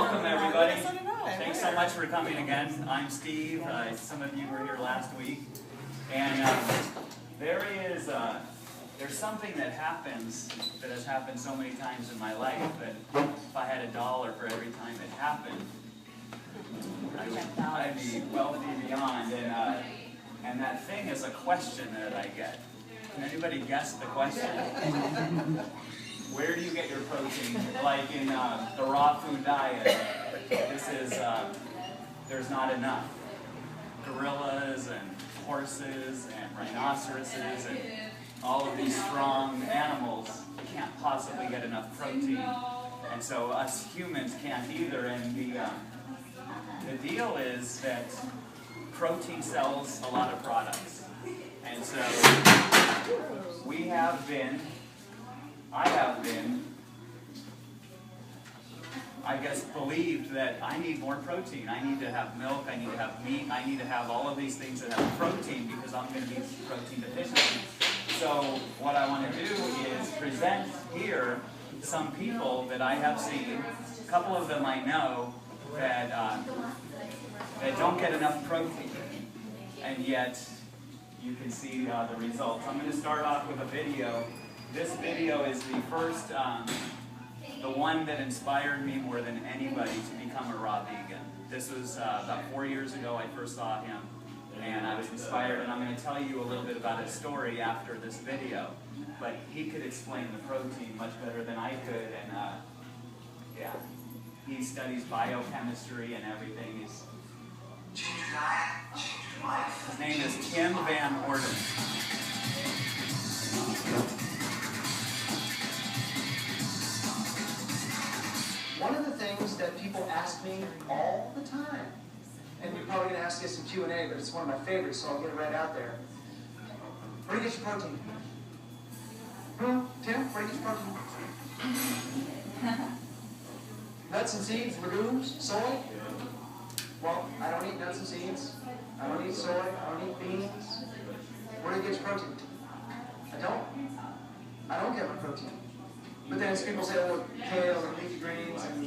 Welcome, everybody. Thanks so much for coming again. I'm Steve. Some of you were here last week. And there's something that happens that has happened so many times in my life that if I had $1 for every time it happened, I'd be wealthy beyond. And that thing is a question that I get. Can anybody guess the question? Where do you get your protein? Like in the raw food diet, there's not enough. Gorillas and horses and rhinoceroses and all of these strong animals can't possibly get enough protein. And so us humans can't either. And the deal is that protein sells a lot of products. And so I have been, I guess, believed that I need more protein. I need to have milk, I need to have meat, I need to have all of these things that have protein because I'm going to be protein deficient. So what I want to do is present here some people that I have seen, a couple of them I know, that don't get enough protein, and yet you can see the results. I'm going to start off with a video. This video is the first, the one that inspired me more than anybody to become a raw vegan. This was about 4 years ago I first saw him, and I was inspired, and I'm going to tell you a little bit about his story after this video. But he could explain the protein much better than I could, and yeah, he studies biochemistry and everything. Change your diet, change your life. His name is Tim Van Orden. One of the things that people ask me all the time, and you're probably going to ask this in Q&A, but it's one of my favorites, so I'll get it right out there. Where do you get your protein? Tim, where do you get your protein? Nuts and seeds, legumes, soy? Well, I don't eat nuts and seeds. I don't eat soy. I don't eat beans. Where do you get your protein? I don't get my protein. But then as people say, oh, kale and leafy greens, and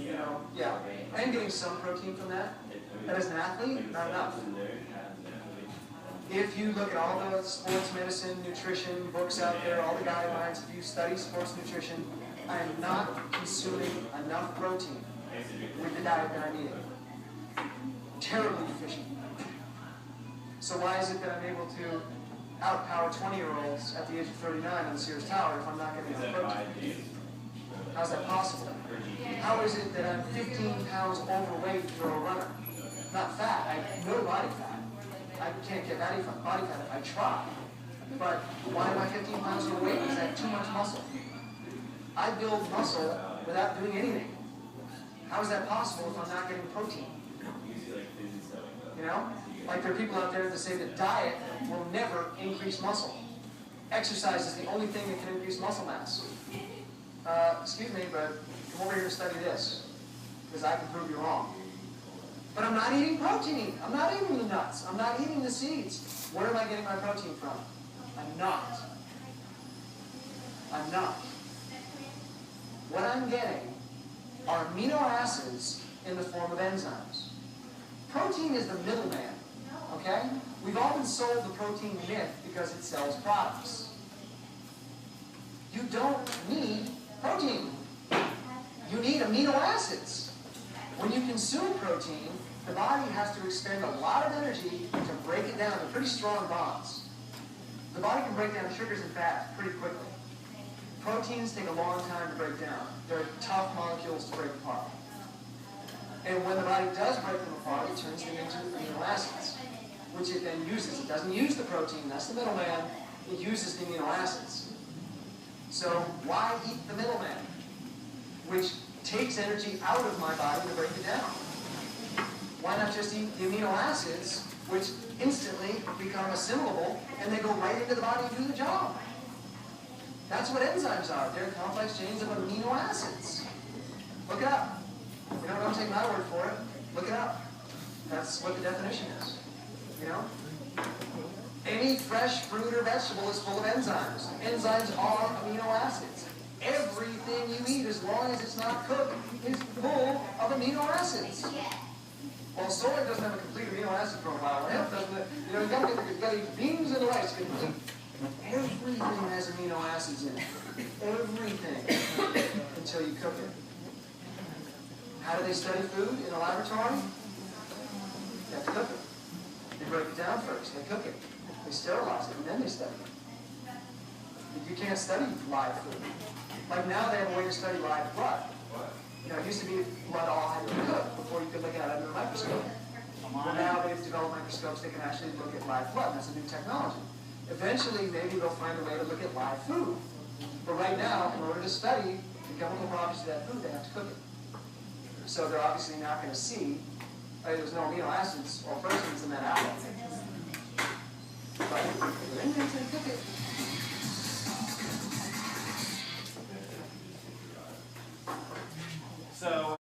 yeah, I am getting some protein from that. But as an athlete, not enough. If you look at all the sports medicine, nutrition books out there, all the guidelines, if you study sports nutrition, I am not consuming enough protein with the diet that I'm eating. Terribly deficient. So why is it that I'm able to outpower 20-year-olds at the age of 39 on the Sears Tower if I'm not getting enough protein? How's that possible? How is it that I'm 15 pounds overweight for a runner? Not fat. I have no body fat. I can't get body fat. I try. But why am I 15 pounds overweight? Because I have too much muscle. I build muscle without doing anything. How is that possible if I'm not getting protein? You know? Like there are people out there that say that diet will never increase muscle. Exercise is the only thing that can increase muscle mass. Excuse me, but come over here and study this, because I can prove you wrong. But I'm not eating protein. I'm not eating the nuts. I'm not eating the seeds. Where am I getting my protein from? I'm not. I'm not. What I'm getting are amino acids in the form of enzymes. Protein is the middleman, okay? We've all been sold the protein myth because it sells products. You don't need protein. You need amino acids. When you consume protein, the body has to expend a lot of energy to break it down. They're pretty strong bonds. The body can break down sugars and fats pretty quickly. Proteins take a long time to break down. They're tough molecules to break apart. And when the body does break them apart, it turns them into amino acids, which it then uses. It doesn't use the protein, that's the middleman. It uses the amino acids. So why eat the middleman, which takes energy out of my body to break it down? Why not just eat the amino acids, which instantly become assimilable, and they go right into the body and do the job? That's what enzymes are. They're complex chains of amino acids. Look it up. You don't take my word for it. Look it up. That's what the definition is. You know? Any fresh fruit or vegetable is full of enzymes. Enzymes are amino acids. Everything you eat, as long as it's not cooked, is full of amino acids. well, soy doesn't have a complete amino acid profile. Hemp doesn't. You know, you gotta eat beans and rice. Everything has amino acids in it. Everything until you cook it. How do they study food in a laboratory? They have to cook it. They break it down first. They cook it. They sterilize it, and then they study it. You can't study live food. Like now they have a way to study live blood. You know, it used to be blood all had to be cooked before you could look at it under a microscope. Well, now they've developed microscopes that can actually look at live blood. That's a new technology. Eventually, maybe they'll find a way to look at live food. But right now, in order to study the chemical properties of that food, they have to cook it. So they're obviously not going to see, there's no amino acids or proteins in that apple. But they're going to cook it.